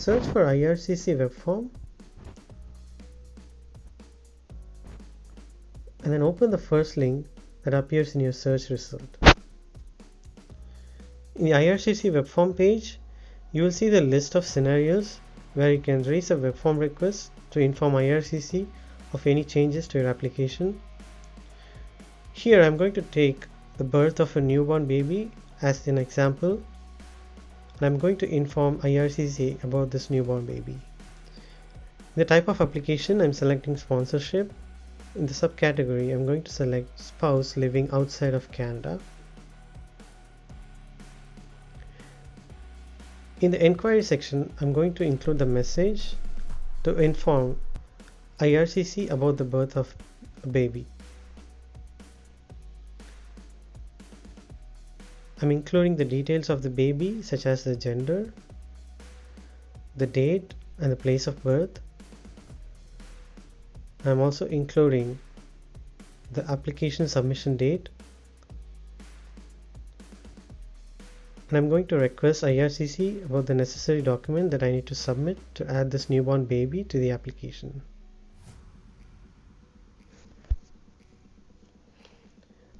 search for IRCC Webform and then open the first link that appears in your search result. In the IRCC Webform page, you will see the list of scenarios where you can raise a Webform request to inform IRCC of any changes to your application. Here I'm going to take the birth of a newborn baby as an example, and I'm going to inform IRCC about this newborn baby. In the type of application, I'm selecting sponsorship. In the subcategory, I'm going to select spouse living outside of Canada. In the inquiry section, I'm going to include the message to inform IRCC about the birth of a baby. I'm including the details of the baby, such as the gender, the date, and the place of birth. I'm also including the application submission date. And I'm going to request IRCC about the necessary document that I need to submit to add this newborn baby to the application.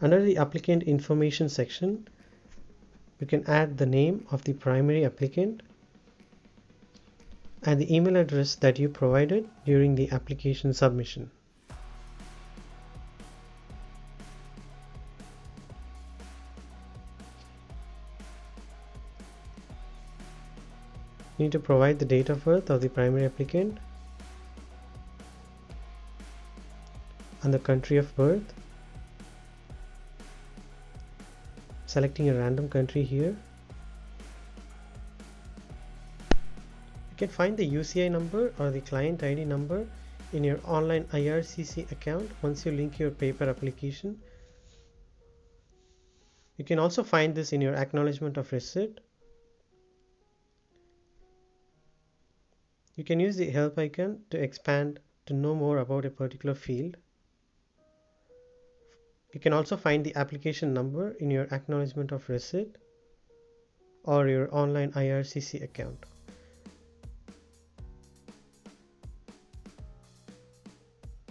Under the applicant information section, you can add the name of the primary applicant and the email address that you provided during the application submission. You need to provide the date of birth of the primary applicant and the country of birth. Selecting a random country here. You can find the UCI number or the client ID number in your online IRCC account once you link your paper application. You can also find this in your acknowledgement of receipt. You can use the help icon to expand to know more about a particular field. You can also find the application number in your acknowledgement of receipt or your online IRCC account.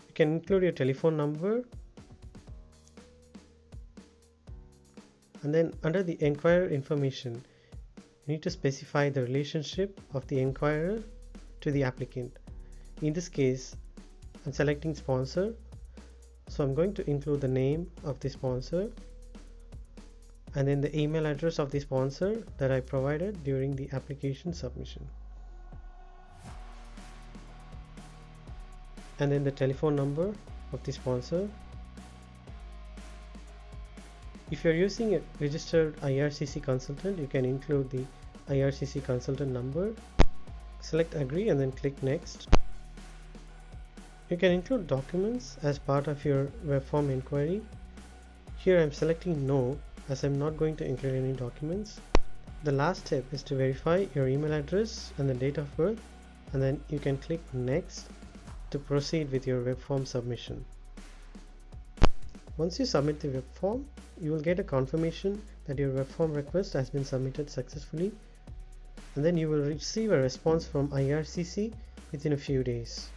You can include your telephone number, and then under the inquirer information, you need to specify the relationship of the inquirer to the applicant. In this case, I'm selecting sponsor. So I'm going to include the name of the sponsor and then the email address of the sponsor that I provided during the application submission. And then the telephone number of the sponsor. If you're using a registered IRCC consultant, you can include the IRCC consultant number. Select agree and then click next. You can include documents as part of your web form inquiry. Here I'm selecting no, as I'm not going to include any documents. The last step is to verify your email address and the date of birth, and then you can click next to proceed with your web form submission. Once you submit the web form, you will get a confirmation that your web form request has been submitted successfully, and then you will receive a response from IRCC within a few days.